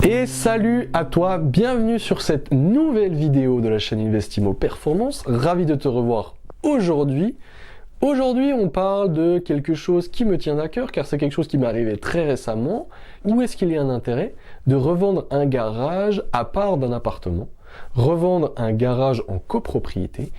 Et salut à toi, bienvenue sur cette nouvelle vidéo de la chaîne Investimo Performance. Ravi de te revoir aujourd'hui. Aujourd'hui, on parle de quelque chose qui me tient à cœur car c'est quelque chose qui m'est arrivé très récemment. Où est-ce qu'il y a un intérêt de revendre un garage à part d'un appartement, revendre un garage en copropriété?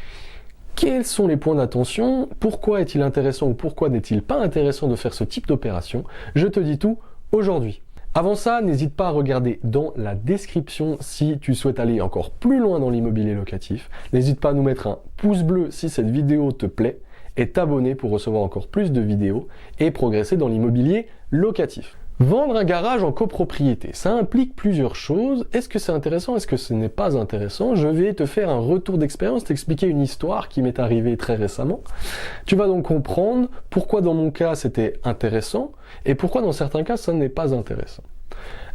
Quels sont les points d'attention? Pourquoi est-il intéressant ou pourquoi n'est-il pas intéressant de faire ce type d'opération? Je te dis tout aujourd'hui. Avant ça, n'hésite pas à regarder dans la description si tu souhaites aller encore plus loin dans l'immobilier locatif. N'hésite pas à nous mettre un pouce bleu si cette vidéo te plaît et t'abonner pour recevoir encore plus de vidéos et progresser dans l'immobilier locatif. Vendre un garage en copropriété, ça implique plusieurs choses. Est-ce que c'est intéressant? Est-ce que ce n'est pas intéressant? Je vais te faire un retour d'expérience, t'expliquer une histoire qui m'est arrivée très récemment. Tu vas donc comprendre pourquoi dans mon cas c'était intéressant et pourquoi dans certains cas ça n'est pas intéressant.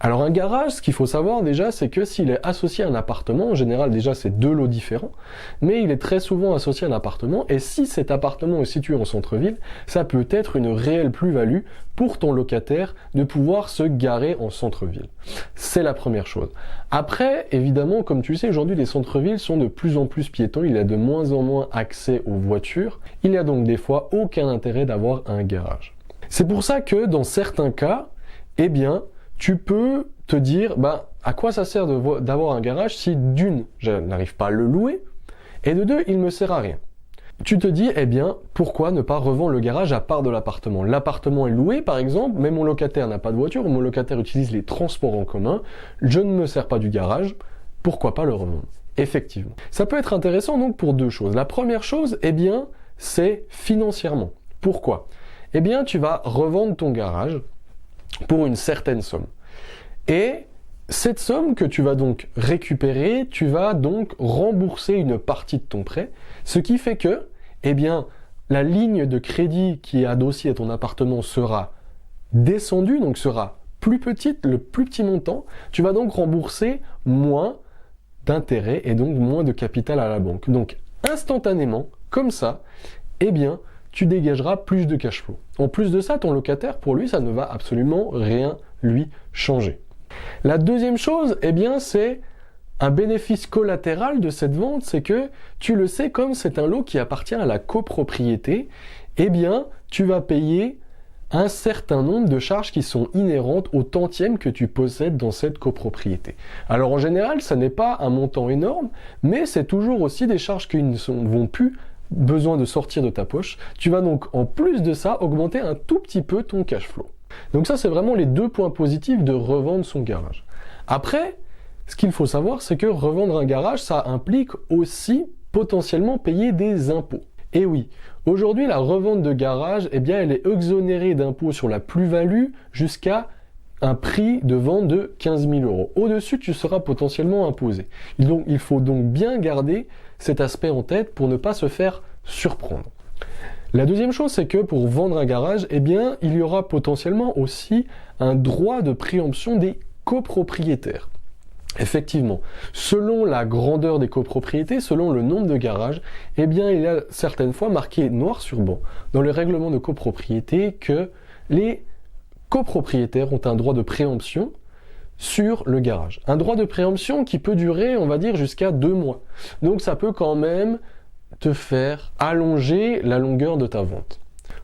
Alors un garage, ce qu'il faut savoir déjà, c'est que s'il est associé à un appartement, en général déjà c'est deux lots différents, mais il est très souvent associé à un appartement, et si cet appartement est situé en centre-ville, ça peut être une réelle plus-value pour ton locataire de pouvoir se garer en centre-ville. C'est la première chose. Après, évidemment, comme tu le sais, aujourd'hui les centres-villes sont de plus en plus piétons, il y a de moins en moins accès aux voitures, il y a donc des fois aucun intérêt d'avoir un garage. C'est pour ça que dans certains cas, eh bien, tu peux te dire, à quoi ça sert d'avoir un garage si d'une, je n'arrive pas à le louer, et de deux, il me sert à rien. Tu te dis, eh bien, pourquoi ne pas revendre le garage à part de l'appartement? L'appartement est loué, par exemple, mais mon locataire n'a pas de voiture, ou mon locataire utilise les transports en commun, je ne me sers pas du garage, pourquoi pas le revendre? Effectivement. Ça peut être intéressant donc pour deux choses. La première chose, eh bien, c'est financièrement. Pourquoi? Eh bien, tu vas revendre ton garage pour une certaine somme. Et cette somme que tu vas donc récupérer, tu vas donc rembourser une partie de ton prêt, ce qui fait que, eh bien, la ligne de crédit qui est adossée à ton appartement sera descendue, donc sera plus petite, le plus petit montant. Tu vas donc rembourser moins d'intérêt et donc moins de capital à la banque. Donc, instantanément, comme ça, eh bien, tu dégageras plus de cash flow. En plus de ça, ton locataire, pour lui, ça ne va absolument rien lui changer. La deuxième chose, eh bien, c'est un bénéfice collatéral de cette vente, c'est que, tu le sais, comme c'est un lot qui appartient à la copropriété, eh bien, tu vas payer un certain nombre de charges qui sont inhérentes au tantième que tu possèdes dans cette copropriété. Alors, en général, ça n'est pas un montant énorme, mais c'est toujours aussi des charges qui ne vont plus besoin de sortir de ta poche. Tu vas donc, en plus de ça, augmenter un tout petit peu ton cash flow. Donc ça, c'est vraiment les deux points positifs de revendre son garage. Après, ce qu'il faut savoir, c'est que revendre un garage, ça implique aussi potentiellement payer des impôts. Et oui, aujourd'hui, la revente de garage, eh bien, elle est exonérée d'impôts sur la plus-value jusqu'à un prix de vente de 15 000 €. Au-dessus, tu seras potentiellement imposé. Donc, il faut donc bien garder cet aspect en tête pour ne pas se faire surprendre. La deuxième chose, c'est que pour vendre un garage, eh bien, il y aura potentiellement aussi un droit de préemption des copropriétaires. Effectivement, selon la grandeur des copropriétés, selon le nombre de garages, eh bien, il y a certaines fois marqué noir sur blanc dans le règlement de copropriété que les copropriétaires ont un droit de préemption sur le garage. Un droit de préemption qui peut durer, on va dire, jusqu'à 2 mois. Donc ça peut quand même te faire allonger la longueur de ta vente.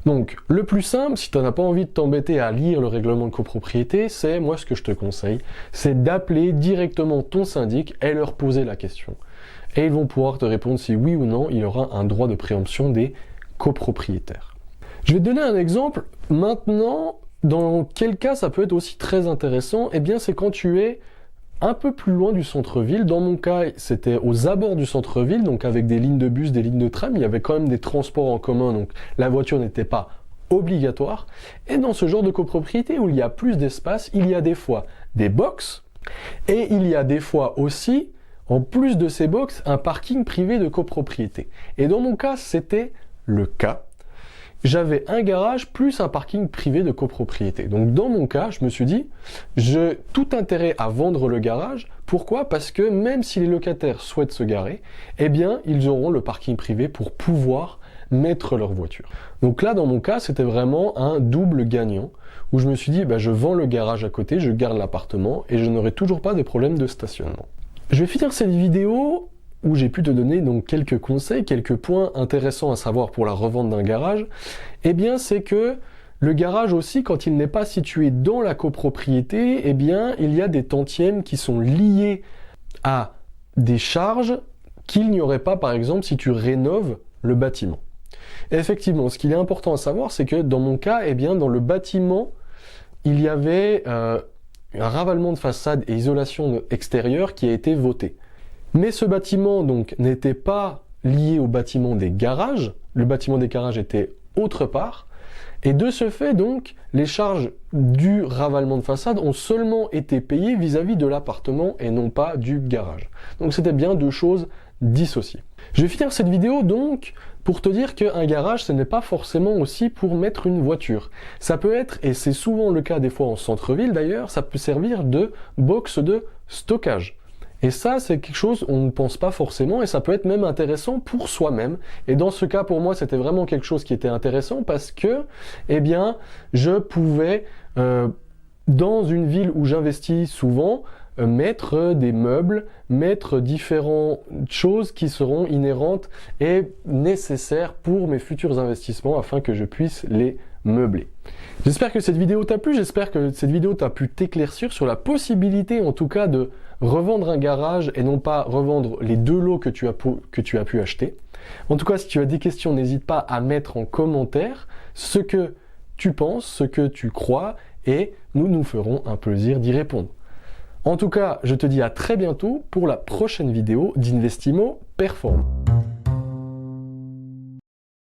Donc, le plus simple, si tu n'as pas envie de t'embêter à lire le règlement de copropriété, c'est, moi ce que je te conseille, c'est d'appeler directement ton syndic et leur poser la question. Et ils vont pouvoir te répondre si oui ou non il y aura un droit de préemption des copropriétaires. Je vais te donner un exemple. Maintenant, dans quel cas ça peut être aussi très intéressant? Eh bien, c'est quand tu es un peu plus loin du centre-ville. Dans mon cas, c'était aux abords du centre-ville, donc avec des lignes de bus, des lignes de tram. Il y avait quand même des transports en commun, donc la voiture n'était pas obligatoire. Et dans ce genre de copropriété où il y a plus d'espace, il y a des fois des box et il y a des fois aussi, en plus de ces box, un parking privé de copropriété. Et dans mon cas, c'était le cas. J'avais un garage plus un parking privé de copropriété. Donc dans mon cas, je me suis dit, j'ai tout intérêt à vendre le garage. Pourquoi? Parce que même si les locataires souhaitent se garer, eh bien, ils auront le parking privé pour pouvoir mettre leur voiture. Donc là, dans mon cas, c'était vraiment un double gagnant, où je me suis dit, je vends le garage à côté, je garde l'appartement et je n'aurai toujours pas de problème de stationnement. Je vais finir cette vidéo où j'ai pu te donner donc quelques conseils, quelques points intéressants à savoir pour la revente d'un garage. Eh bien, c'est que le garage aussi, quand il n'est pas situé dans la copropriété, eh bien, il y a des tantièmes qui sont liés à des charges qu'il n'y aurait pas, par exemple, si tu rénoves le bâtiment. Et effectivement, ce qu'il est important à savoir, c'est que dans mon cas, eh bien, dans le bâtiment, il y avait un ravalement de façade et isolation extérieure qui a été voté. Mais ce bâtiment, donc, n'était pas lié au bâtiment des garages. Le bâtiment des garages était autre part. Et de ce fait, donc, les charges du ravalement de façade ont seulement été payées vis-à-vis de l'appartement et non pas du garage. Donc c'était bien deux choses dissociées. Je vais finir cette vidéo donc pour te dire qu'un garage, ce n'est pas forcément aussi pour mettre une voiture. Ça peut être, et c'est souvent le cas des fois en centre-ville d'ailleurs, ça peut servir de box de stockage. Et ça, c'est quelque chose on ne pense pas forcément et ça peut être même intéressant pour soi-même. Et dans ce cas, pour moi, c'était vraiment quelque chose qui était intéressant parce que, eh bien, je pouvais, dans une ville où j'investis souvent, mettre des meubles, mettre différentes choses qui seront inhérentes et nécessaires pour mes futurs investissements afin que je puisse les meubler. J'espère que cette vidéo t'a plu, j'espère que cette vidéo t'a pu t'éclaircir sur la possibilité en tout cas de revendre un garage et non pas revendre les deux lots que tu as pu acheter. En tout cas, si tu as des questions, n'hésite pas à mettre en commentaire ce que tu penses, ce que tu crois et nous ferons un plaisir d'y répondre. En tout cas, je te dis à très bientôt pour la prochaine vidéo d'Investimo Performant.